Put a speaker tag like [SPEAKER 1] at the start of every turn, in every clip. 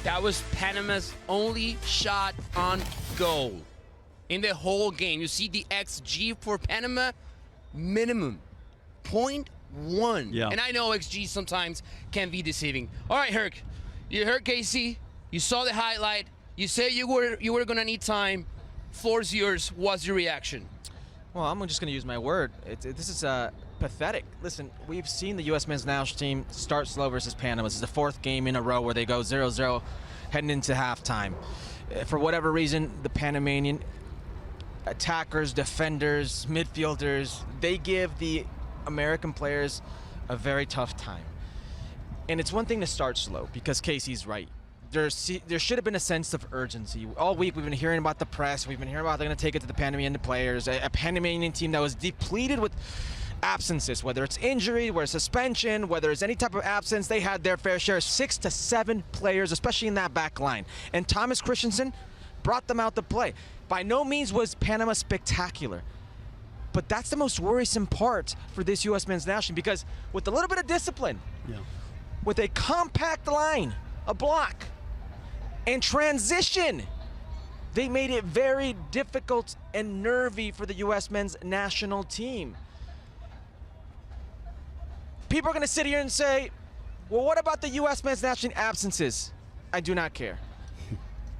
[SPEAKER 1] That was Panama's only shot on goal in the whole game. You see the XG for Panama, minimum, 0.1.
[SPEAKER 2] Yeah.
[SPEAKER 1] And I know XG sometimes can be deceiving. All right, Herc, you heard Casey. You saw the highlight. You said you were gonna need time. Floor's yours. What's your reaction?
[SPEAKER 3] Well, I'm just going to use my word. This is pathetic. Listen, we've seen the U.S. men's national team start slow versus Panama. This is the fourth game in a row where they go 0-0 heading into halftime. For whatever reason, the Panamanian attackers, defenders, midfielders, they give the American players a very tough time. And it's one thing to start slow, because Casey's right. There should have been a sense of urgency. All week we've been hearing about the press. We've been hearing about they're going to take it to the Panamanian players. A Panamanian team that was depleted with absences, whether it's injury, whether it's suspension, whether it's any type of absence. They had their fair share, 6 to 7 players, especially in that back line. And Thomas Christensen brought them out to play. By no means was Panama spectacular. But that's the most worrisome part for this U.S. men's national, because with a little bit of discipline, with a compact line, a block, and transition, they made it very difficult and nervy for the U.S. men's national team. People are going to sit here and say, well, what about the U.S. men's national team absences? I do not care.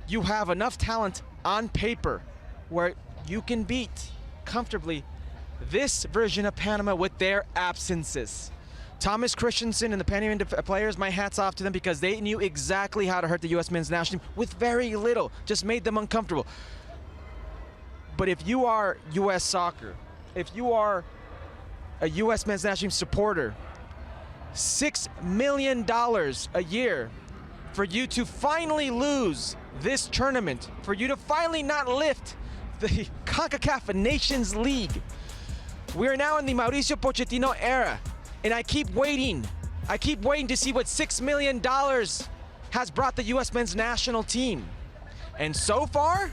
[SPEAKER 3] You have enough talent on paper where you can beat comfortably this version of Panama with their absences. Thomas Christensen and the Panamanian players, my hat's off to them, because they knew exactly how to hurt the U.S. men's national team with very little, just made them uncomfortable. But if you are U.S. soccer, if you are a U.S. men's national team supporter, $6 million a year for you to finally lose this tournament, for you to finally not lift the CONCACAF Nations League. We are now in the Mauricio Pochettino era. And I keep waiting to see what $6 million has brought the U.S. men's national team. And so far,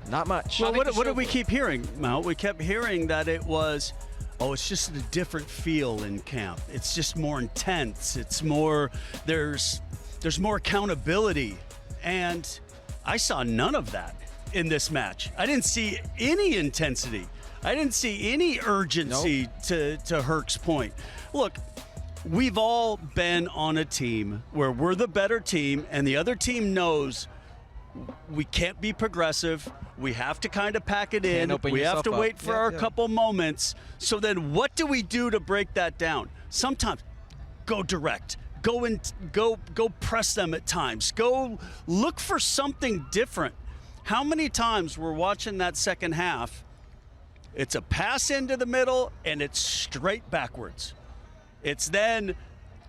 [SPEAKER 3] not much.
[SPEAKER 2] Well, what did we keep hearing, Mount? We kept hearing that it was, it's just a different feel in camp. It's just more intense. It's more, there's more accountability. And I saw none of that in this match. I didn't see any intensity. I didn't see any urgency, to Herc's point. Look, we've all been on a team where we're the better team and the other team knows we can't be progressive. We have to kind of pack it in. We have to wait for our couple moments. So then what do we do to break that down? Sometimes go direct. Go press them at times. Go look for something different. How many times we're watching that second half, it's a pass into the middle, and it's straight backwards. It's then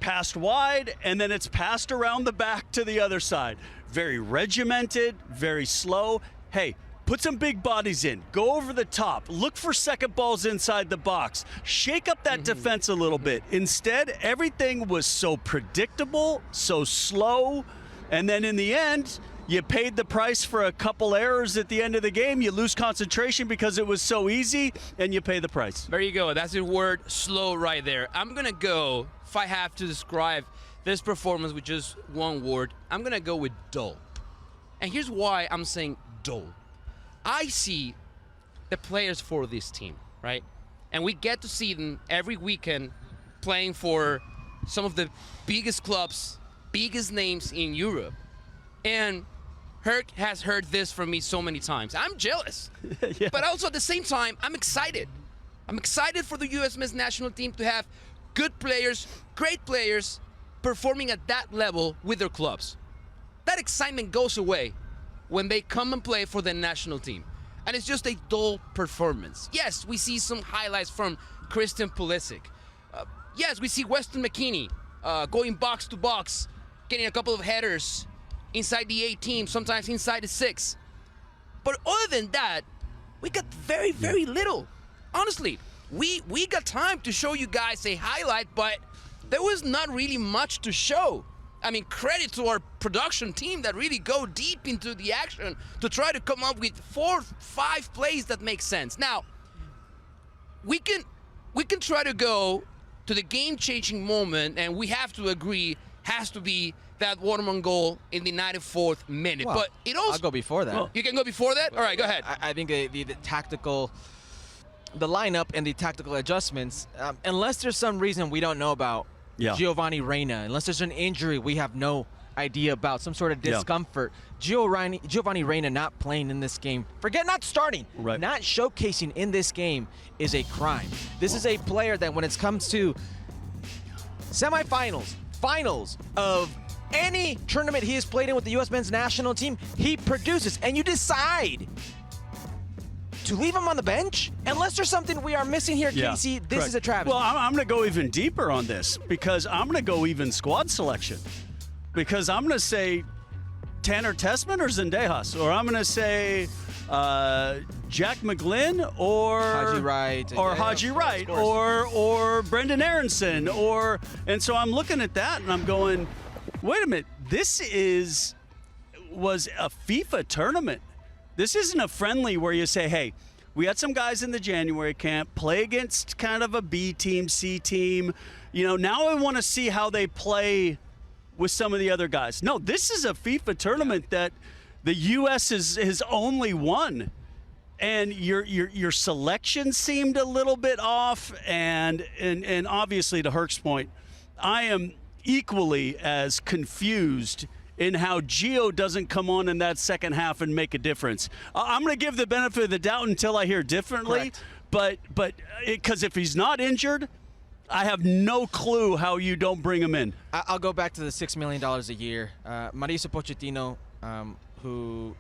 [SPEAKER 2] passed wide, and then it's passed around the back to the other side. Very regimented, very slow. Hey, put some big bodies in. Go over the top. Look for second balls inside the box. Shake up that defense a little bit. Instead, everything was so predictable, so slow, and then in the end, you paid the price for a couple errors at the end of the game. You lose concentration because it was so easy, and you pay the price.
[SPEAKER 1] There you go. That's the word slow right there. I'm going to go, if I have to describe this performance with just one word, I'm going to go with dull. And here's why I'm saying dull. I see the players for this team, right? And we get to see them every weekend playing for some of the biggest clubs, biggest names in Europe. And Herc has heard this from me so many times. I'm jealous.
[SPEAKER 2] Yeah.
[SPEAKER 1] But also at the same time, I'm excited. I'm excited for the U.S. men's national team to have good players, great players, performing at that level with their clubs. That excitement goes away when they come and play for the national team. And it's just a dull performance. Yes, we see some highlights from Christian Pulisic. Yes, we see Weston McKennie going box to box, getting a couple of headers inside the 18, sometimes inside the 6. But other than that, we got very, very little. Honestly, we got time to show you guys a highlight, but there was not really much to show. I mean, credit to our production team that really go deep into the action to try to come up with 4-5 plays that make sense. Now, we can try to go to the game-changing moment, and we have to agree has to be that Waterman goal in the 94th minute.
[SPEAKER 3] Well,
[SPEAKER 1] but it also
[SPEAKER 3] I'll go before that.
[SPEAKER 1] You can go before that? All right, go ahead.
[SPEAKER 3] I think the tactical, the lineup and the tactical adjustments, unless there's some reason we don't know about, Giovanni Reyna, unless there's an injury we have no idea about, some sort of discomfort, Giovanni Reyna not playing in this game, forget not starting, not showcasing in this game is a crime. This is a player that when it comes to semifinals, finals of any tournament he has played in with the U.S. men's national team, he produces. And you decide to leave him on the bench? Unless there's something we are missing here, Casey, this is a travesty.
[SPEAKER 2] Well, I'm going to go even deeper on this because I'm going to go even squad selection. Because I'm going to say Tanner Tessman or Zendejas, or I'm going to say Jack McGlynn or
[SPEAKER 3] Haji Wright,
[SPEAKER 2] or Brendan Aronson, and so I'm looking at that and I'm going, wait a minute, this was a FIFA tournament. This isn't a friendly where you say, hey, we had some guys in the January camp play against kind of a B team, C team. Now I want to see how they play with some of the other guys. No, this is a FIFA tournament that the U.S. has only won. And your selection seemed a little bit off. And obviously, to Herc's point, I am equally as confused in how Gio doesn't come on in that second half and make a difference. I'm going to give the benefit of the doubt until I hear differently.
[SPEAKER 3] Correct.
[SPEAKER 2] But because if he's not injured, I have no clue how you don't bring him in.
[SPEAKER 3] I'll go back to the $6 million a year. Mauricio Pochettino, who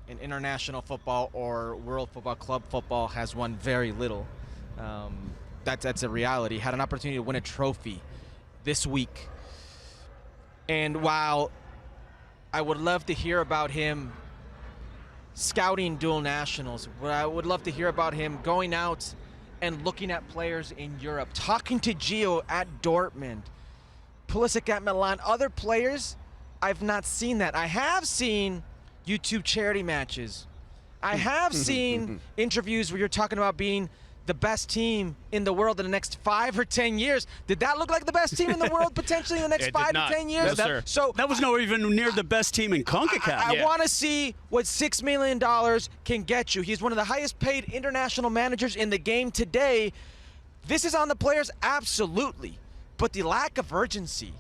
[SPEAKER 3] in international football or World Football Club football has won very little. That's a reality. Had an opportunity to win a trophy this week. And while I would love to hear about him scouting dual nationals, I would love to hear about him going out and looking at players in Europe, talking to Gio at Dortmund, Pulisic at Milan, other players, I've not seen that. I have seen YouTube charity matches. I have seen interviews where you're talking about being the best team in the world in the next 5 or 10 years. Did that look like the best team in the world potentially in the next 5 to 10 years?
[SPEAKER 1] No, sir.
[SPEAKER 3] So
[SPEAKER 2] that was not even near the best team in CONCACAF.
[SPEAKER 3] I want to see what $6 million can get you. He's one of the highest paid international managers in the game today. This is on the players, absolutely. But the lack of urgency,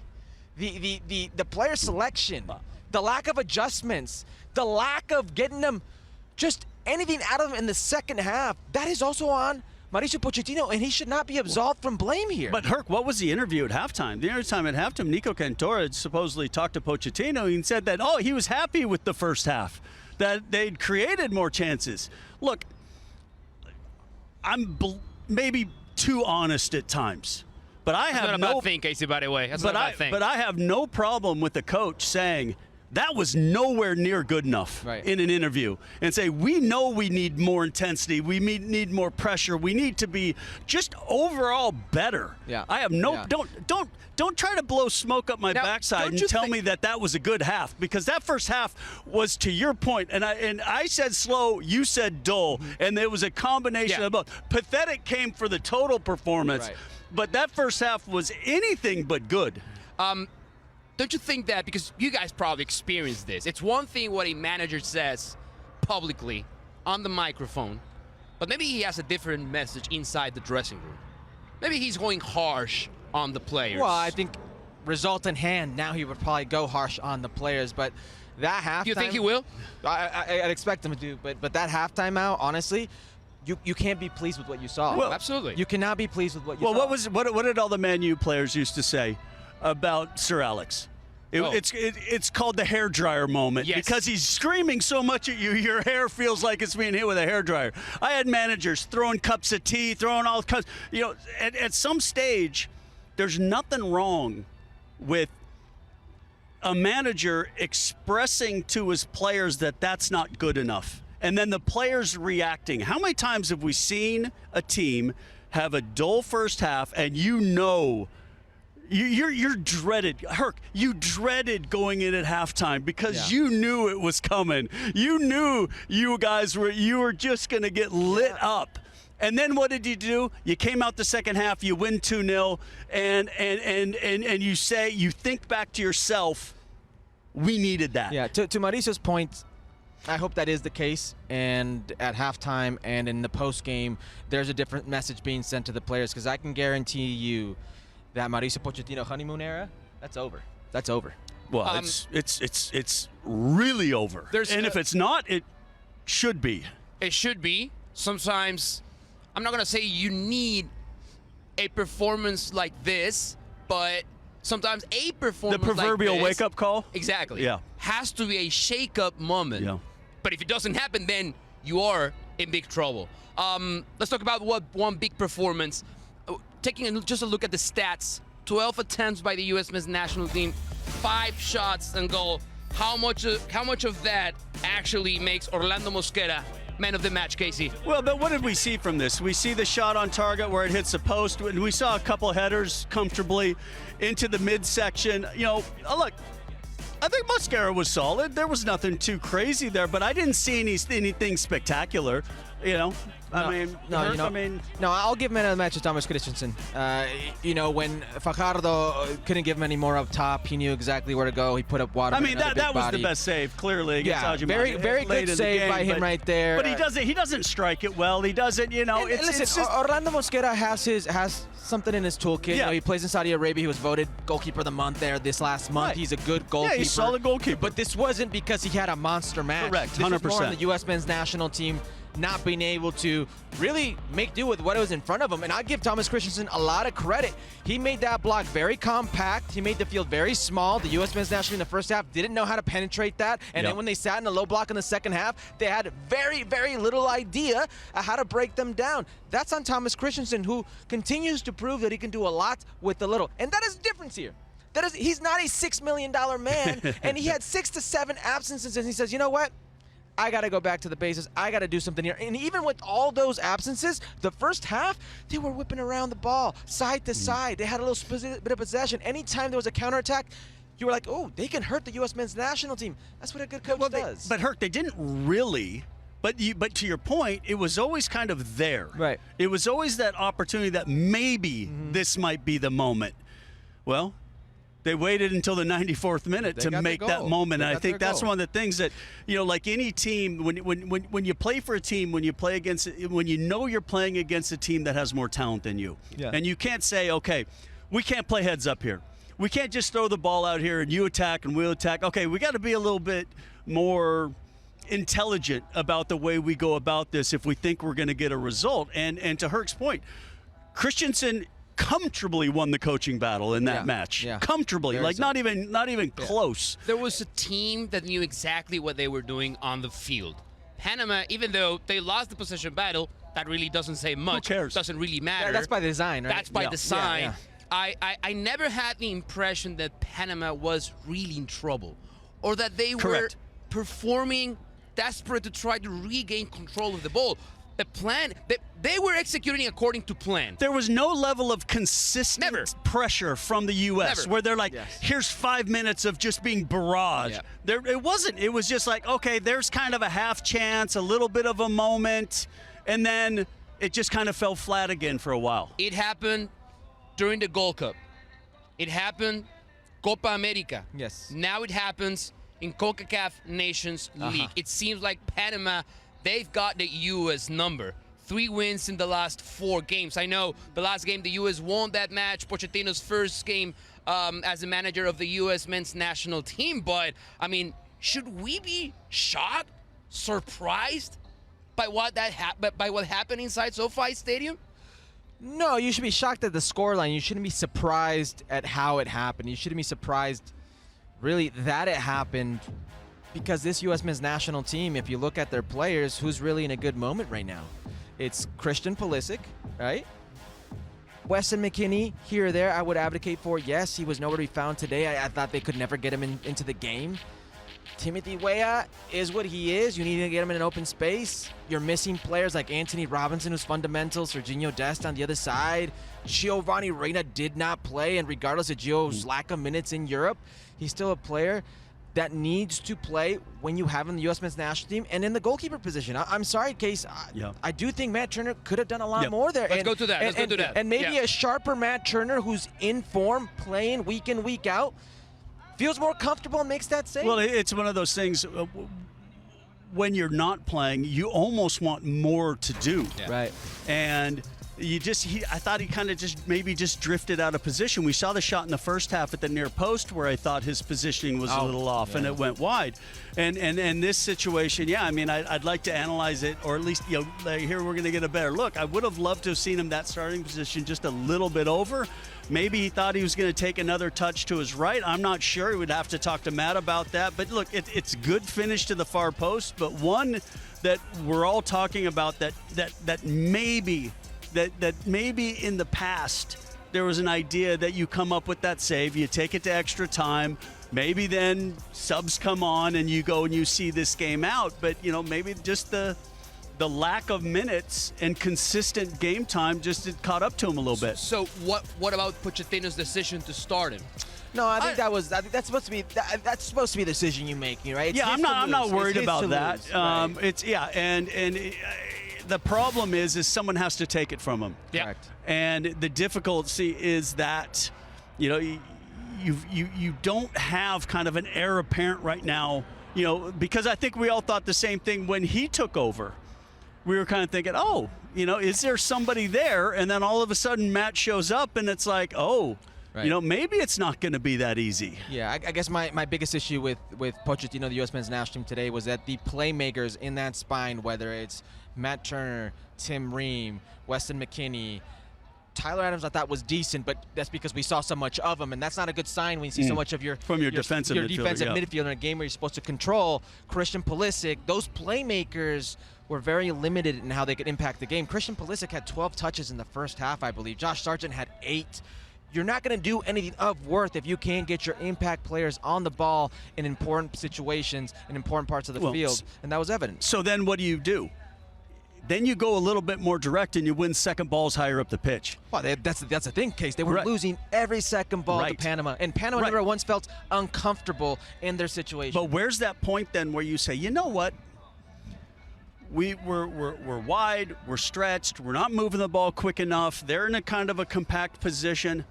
[SPEAKER 3] the player selection, the lack of adjustments, the lack of getting them just anything out of them in the second half, that is also on Mauricio Pochettino, and he should not be absolved from blame here.
[SPEAKER 2] But Herc, what was the interview at halftime? The interview at halftime, Nico Cantora had supposedly talked to Pochettino and said that, he was happy with the first half, that they'd created more chances. Look, I'm maybe too honest at times, but I have
[SPEAKER 1] That's not a bad thing, Casey, by the way. That's not a bad thing.
[SPEAKER 2] But I have no problem with the coach saying, that was nowhere near good enough in an interview, and say, we know we need more intensity, we need more pressure, we need to be just overall better.
[SPEAKER 3] I
[SPEAKER 2] have don't try to blow smoke up my backside and tell me that was a good half, because that first half was, to your point, and I said slow, you said dull, and it was a combination of both. Pathetic came for the total performance, but that first half was anything but good.
[SPEAKER 1] Don't you think that, because you guys probably experienced this, it's one thing what a manager says publicly on the microphone, but maybe he has a different message inside the dressing room. Maybe he's going harsh on the players.
[SPEAKER 3] Well, I think result in hand, now he would probably go harsh on the players, but that halftime...
[SPEAKER 1] Do you think he will?
[SPEAKER 3] I'd expect him to, but that halftime out, honestly, you can't be pleased with what you saw.
[SPEAKER 1] Well, absolutely.
[SPEAKER 3] You cannot be pleased with what you saw.
[SPEAKER 2] Well, what did all the Man U players used to say about Sir Alex? It's called the hairdryer moment, because he's screaming so much at you, your hair feels like it's being hit with a hairdryer. I had managers throwing cups of tea, throwing all cups. At some stage, there's nothing wrong with a manager expressing to his players that that's not good enough, and then the players reacting. How many times have we seen a team have a dull first half, and you're dreaded, Herc. You dreaded going in at halftime because you knew it was coming. You knew you guys were just going to get lit up. And then what did you do? You came out the second half, you win 2-0, and you think back to yourself, we needed that.
[SPEAKER 3] Yeah, to Mauricio's point, I hope that is the case. And at halftime and in the post game, there's a different message being sent to the players, because I can guarantee you that Mauricio Pochettino honeymoon era, that's over. That's over.
[SPEAKER 2] Well, it's really over. And if it's not, it should be.
[SPEAKER 1] It should be. Sometimes, I'm not going to say you need a performance like this, but sometimes a performance
[SPEAKER 2] The proverbial
[SPEAKER 1] like this,
[SPEAKER 2] wake-up call?
[SPEAKER 1] Exactly.
[SPEAKER 2] Yeah.
[SPEAKER 1] Has to be a shake-up moment.
[SPEAKER 2] Yeah.
[SPEAKER 1] But if it doesn't happen, then you are in big trouble. Let's talk about one big performance. Taking just a look at the stats, 12 attempts by the U.S. men's national team, 5 shots and goal. How much of that actually makes Orlando Mosquera man of the match, Casey?
[SPEAKER 2] Well, but what did we see from this? We see the shot on target where it hits the post, and we saw a couple headers comfortably into the midsection. Look, I think Mosquera was solid. There was nothing too crazy there, but I didn't see anything spectacular.
[SPEAKER 3] No, I'll give man of the match to Thomas Christensen. When Fajardo couldn't give him any more up top, he knew exactly where to go. He put up water.
[SPEAKER 2] That was the best save, clearly. Against
[SPEAKER 3] very good save by him right there.
[SPEAKER 2] But he doesn't strike it well. He doesn't,
[SPEAKER 3] Orlando Mosquera has something in his toolkit.
[SPEAKER 2] Yeah.
[SPEAKER 3] He plays in Saudi Arabia. He was voted goalkeeper of the month there this last month.
[SPEAKER 2] Right.
[SPEAKER 3] He's a good goalkeeper.
[SPEAKER 2] Yeah, he's a solid goalkeeper.
[SPEAKER 3] But this wasn't because he had a monster match.
[SPEAKER 2] Correct,
[SPEAKER 3] This was more
[SPEAKER 2] 100%.
[SPEAKER 3] on the U.S. men's national team not being able to really make do with what was in front of him. And I give Thomas Christensen a lot of credit. He made that block very compact. He made the field very small. The U.S. men's national team in the first half didn't know how to penetrate that. And then when they sat in the low block in the second half, they had very, very little idea of how to break them down. That's on Thomas Christensen, who continues to prove that he can do a lot with a little. And that is the difference here. He's not a $6 million man, and he had 6 to 7 absences, and he says, you know what? I got to go back to the bases. I got to do something here. And even with all those absences, the first half, they were whipping around the ball, side to side. They had a little bit of possession. Anytime there was a counterattack, you were like, oh, they can hurt the U.S. men's national team. That's what a good coach does.
[SPEAKER 2] But Herc, they didn't really. But to your point, it was always kind of there.
[SPEAKER 3] Right.
[SPEAKER 2] It was always that opportunity that maybe this might be the moment. Well, they waited until the 94th minute to make that moment. And I think that's one of the things that, like any team, when you play for a team, when you know you're playing against a team that has more talent than you.
[SPEAKER 3] Yeah.
[SPEAKER 2] And you can't say, okay, we can't play heads up here. We can't just throw the ball out here and you attack and we'll attack. Okay, we got to be a little bit more intelligent about the way we go about this if we think we're going to get a result. And to Herc's point, Christensen comfortably won the coaching battle in that match.
[SPEAKER 3] Yeah.
[SPEAKER 2] Comfortably, not even close.
[SPEAKER 1] There was a team that knew exactly what they were doing on the field. Panama, even though they lost the possession battle, that really doesn't say much.
[SPEAKER 2] Who cares?
[SPEAKER 1] Doesn't really matter.
[SPEAKER 3] That's by design, right?
[SPEAKER 1] That's by design.
[SPEAKER 3] Yeah.
[SPEAKER 1] I never had the impression that Panama was really in trouble, or that they were performing desperate to try to regain control of the ball. The plan, they were executing according to plan.
[SPEAKER 2] There was no level of consistent pressure from the U.S. where they're like, here's 5 minutes of just being barraged.
[SPEAKER 1] Yeah.
[SPEAKER 2] It wasn't. It was just like, okay, there's kind of a half chance, a little bit of a moment, and then it just kind of fell flat again for a while.
[SPEAKER 1] It happened during the Gold Cup. It happened Copa America.
[SPEAKER 3] Yes.
[SPEAKER 1] Now it happens in CONCACAF Nations League. It seems like Panama, they've got the U.S. number. 3 wins in the last 4 games. I know the last game the U.S. won that match, Pochettino's first game as a manager of the U.S. men's national team. But, I mean, should we be shocked, surprised by what happened inside SoFi Stadium?
[SPEAKER 3] No, you should be shocked at the scoreline. You shouldn't be surprised at how it happened. You shouldn't be surprised, really, that it happened. Because this U.S. men's national team, if you look at their players, who's really in a good moment right now? It's Christian Pulisic, right? Weston McKennie, here or there, I would advocate for. Yes, he was nowhere to be found today. I thought they could never get him into the game. Timothy Weah is what he is. You need to get him in an open space. You're missing players like Anthony Robinson, who's fundamental. Serginho Dest on the other side. Giovanni Reina did not play, and regardless of Gio's lack of minutes in Europe, he's still a player. that needs to play when you have in the U.S. men's national team and in the goalkeeper position. I'm sorry, Case. I do think Matt Turner could have done a lot more there.
[SPEAKER 1] Let's go to that. Let's go to that.
[SPEAKER 3] And maybe a sharper Matt Turner who's in form, playing week in, week out, feels more comfortable and makes that save.
[SPEAKER 2] Well, it's one of those things. When you're not playing, you almost want more to do.
[SPEAKER 1] Yeah.
[SPEAKER 3] Right.
[SPEAKER 2] And I thought he kind of just drifted out of position. We saw the shot in the first half at the near post where I thought his positioning was a little off and it went wide. And this situation, I mean, I'd like to analyze it, or at least, here we're going to get a better look. I would have loved to have seen him that starting position just a little bit over. Maybe he thought he was going to take another touch to his right. I'm not sure. He would have to talk to Matt about that. But look, it's good finish to the far post, but one that we're all talking about that maybe in the past there was an idea that you come up with that save, you take it to extra time, maybe then subs come on and you go and you see this game out. But, maybe just the lack of minutes and consistent game time just caught up to him a little bit.
[SPEAKER 1] So what about Pochettino's decision to start him?
[SPEAKER 3] No, I think that's supposed to be the decision you make, right?
[SPEAKER 2] I'm not worried about that.
[SPEAKER 3] Right.
[SPEAKER 2] The problem is someone has to take it from him.
[SPEAKER 1] Yeah.
[SPEAKER 3] Correct.
[SPEAKER 2] And the difficulty is that, you don't have kind of an heir apparent right now, because I think we all thought the same thing when he took over. We were kind of thinking, is there somebody there? And then all of a sudden Matt shows up and it's like,
[SPEAKER 3] right.
[SPEAKER 2] Maybe it's not going to be that easy.
[SPEAKER 3] Yeah, I guess my biggest issue with Pochettino, the U.S. men's national team today, was that the playmakers in that spine, whether it's Matt Turner, Tim Ream, Weston McKennie, Tyler Adams, I thought was decent, but that's because we saw so much of him, and that's not a good sign when you see so much of your
[SPEAKER 2] defensive
[SPEAKER 3] midfielder in a game where you're supposed to control. Christian Pulisic, those playmakers were very limited in how they could impact the game. Christian Pulisic had 12 touches in the first half, I believe. Josh Sargent had 8. You're not going to do anything of worth if you can't get your impact players on the ball in important situations in important parts of the field, and that was evident.
[SPEAKER 2] So then what do? Then you go a little bit more direct and you win second balls higher up the pitch.
[SPEAKER 3] Well, that's the thing, Case. They were losing every second ball to Panama, and Panama never once felt uncomfortable in their situation.
[SPEAKER 2] But where's that point then where you say, you know what? We're wide, we're stretched, we're not moving the ball quick enough. They're in a kind of a compact position.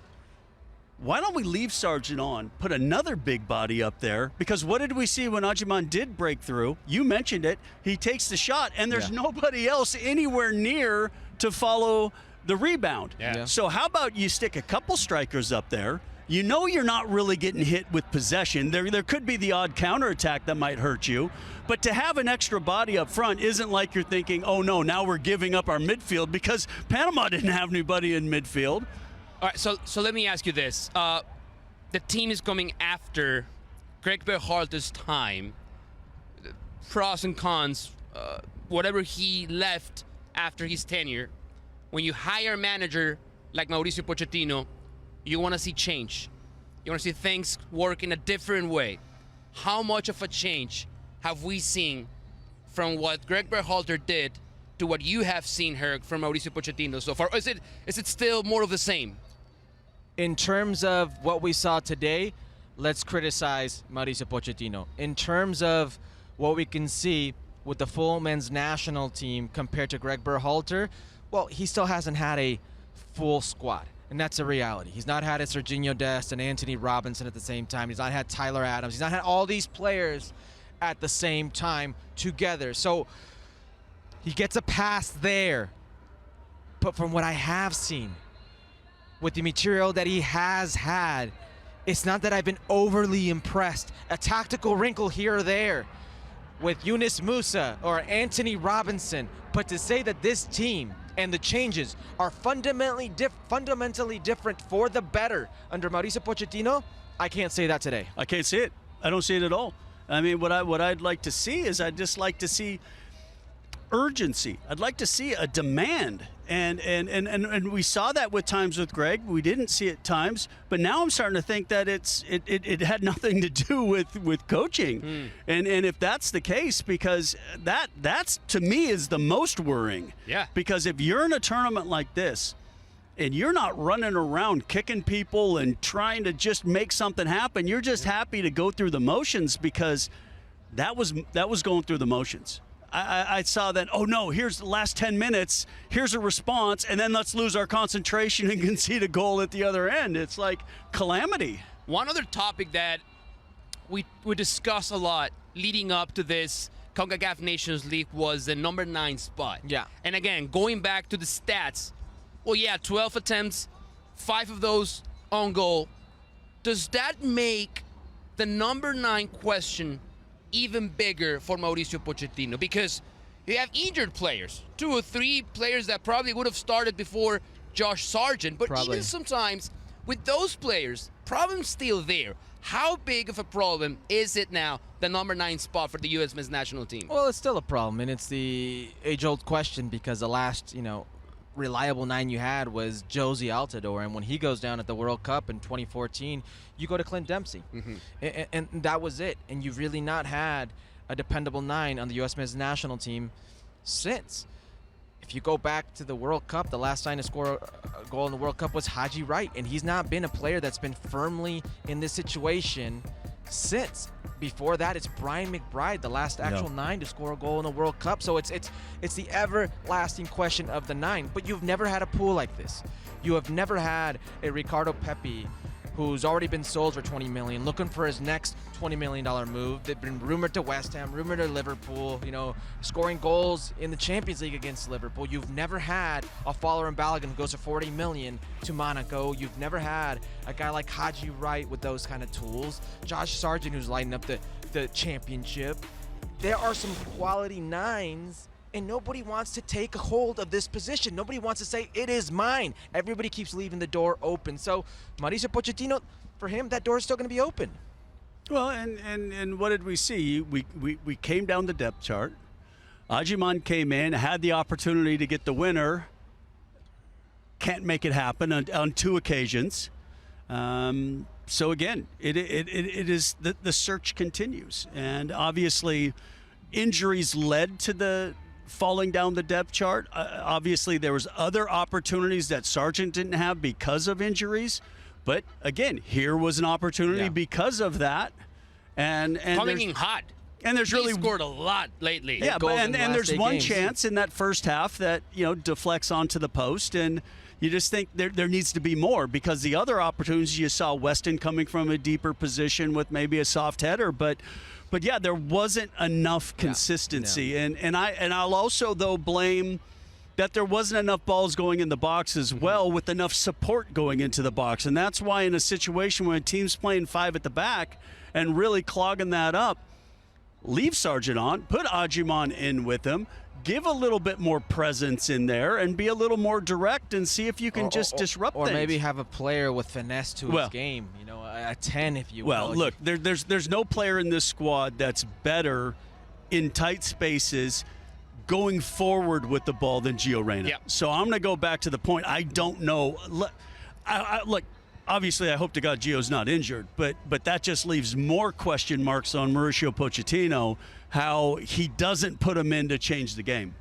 [SPEAKER 2] Why don't we leave Sargent on, put another big body up there? Because what did we see when Ajiman did break through? You mentioned it. He takes the shot, and there's nobody else anywhere near to follow the rebound.
[SPEAKER 1] Yeah.
[SPEAKER 2] So how about you stick a couple strikers up there? You're not really getting hit with possession. There could be the odd counterattack that might hurt you. But to have an extra body up front isn't like you're thinking, oh, no, now we're giving up our midfield, because Panama didn't have anybody in midfield.
[SPEAKER 1] All right, so let me ask you this. The team is coming after Greg Berhalter's time. Pros and cons, whatever he left after his tenure. When you hire a manager like Mauricio Pochettino, you want to see change. You want to see things work in a different way. How much of a change have we seen from what Greg Berhalter did to what you have seen, Herc, from Mauricio Pochettino so far? Or is it still more of the same?
[SPEAKER 3] In terms of what we saw today, let's criticize Mauricio Pochettino. In terms of what we can see with the full men's national team compared to Greg Berhalter, well, he still hasn't had a full squad, and that's a reality. He's not had a Serginho Dest and Anthony Robinson at the same time. He's not had Tyler Adams. He's not had all these players at the same time together. So he gets a pass there. But from what I have seen, with the material that he has had, it's not that I've been overly impressed. A tactical wrinkle here or there with Yunus Musa or Anthony Robinson, but to say that this team and the changes are fundamentally different for the better under Mauricio Pochettino, I can't say that today.
[SPEAKER 2] I can't see it. I don't see it at all. I mean, what I'd like to see is I'd just like to see urgency. I'd like to see a demand. And we saw that with times with Greg. We didn't see it times, but now I'm starting to think that it had nothing to do with coaching. And if that's the case, because that's to me is the most worrying.
[SPEAKER 1] Yeah.
[SPEAKER 2] Because if you're in a tournament like this and you're not running around kicking people and trying to just make something happen. You're just happy to go through the motions because that was going through the motions. I saw that, oh no, here's the last 10 minutes, here's a response, and then let's lose our concentration and concede a goal at the other end. It's like calamity.
[SPEAKER 1] One other topic that we discuss a lot leading up to this CONCACAF Nations League was the number 9 spot.
[SPEAKER 3] Yeah.
[SPEAKER 1] And again, going back to the stats, well, yeah, 12 attempts, 5 of those on goal. Does that make the number 9 question even bigger for Mauricio Pochettino? Because you have injured players, 2 or 3 players that probably would have started before Josh Sargent. But
[SPEAKER 3] Probably.
[SPEAKER 1] even sometimes with those players, problem's still there. How big of a problem is it now, the number 9 spot for the U.S. men's national team?
[SPEAKER 3] Well, it's still a problem, and it's the age-old question because the last, reliable 9 you had was Josie Altidore, and when he goes down at the World Cup in 2014, you go to Clint Dempsey, and that was it. And you've really not had a dependable 9 on the U.S. men's national team since. If you go back to the World Cup, the last time to score a goal in the World Cup was Haji Wright, and he's not been a player that's been firmly in this situation since. Before that, it's Brian McBride, the last actual 9 to score a goal in the World Cup. So it's the everlasting question of the 9. But you've never had a pool like this. You have never had a Ricardo Pepi, who's already been sold for $20 million, looking for his next $20 million move. They've been rumored to West Ham, rumored to Liverpool, scoring goals in the Champions League against Liverpool. You've never had a Fowler Balogun who goes for $40 million to Monaco. You've never had a guy like Haji Wright with those kind of tools. Josh Sargent, who's lighting up the championship. There are some quality 9s, and nobody wants to take a hold of this position. Nobody wants to say, it is mine. Everybody keeps leaving the door open. So Mauricio Pochettino, for him, that door is still going to be open.
[SPEAKER 2] Well, and what did we see? We came down the depth chart. Ajiman came in, had the opportunity to get the winner. Can't make it happen on 2 occasions. So again, it is the search continues, and obviously injuries led to the falling down the depth chart. Obviously, there was other opportunities that Sargent didn't have because of injuries. But again, here was an opportunity because of that. And
[SPEAKER 1] coming in hot.
[SPEAKER 2] And there's really
[SPEAKER 1] scored a lot lately.
[SPEAKER 2] Yeah, but, and there's one
[SPEAKER 3] games.
[SPEAKER 2] chance in that first half that deflects onto the post, and you just think there needs to be more, because the other opportunities you saw Weston coming from a deeper position with maybe a soft header, but yeah, there wasn't enough consistency, and I'll also though blame that there wasn't enough balls going in the box as well, with enough support going into the box. And that's why in a situation when a team's playing 5 at the back and really clogging that up, leave Sargent on, put Ajiman in with him, give a little bit more presence in there and be a little more direct and see if you can disrupt
[SPEAKER 3] or
[SPEAKER 2] things.
[SPEAKER 3] Or maybe have a player with finesse to his game, a 10 if you will.
[SPEAKER 2] Well, look, there's no player in this squad that's better in tight spaces going forward with the ball than Gio Reyna.
[SPEAKER 1] Yeah.
[SPEAKER 2] So I'm going to go back to the point. I don't know. Look, obviously I hope to God Gio's not injured, but that just leaves more question marks on Mauricio Pochettino, how he doesn't put him in to change the game.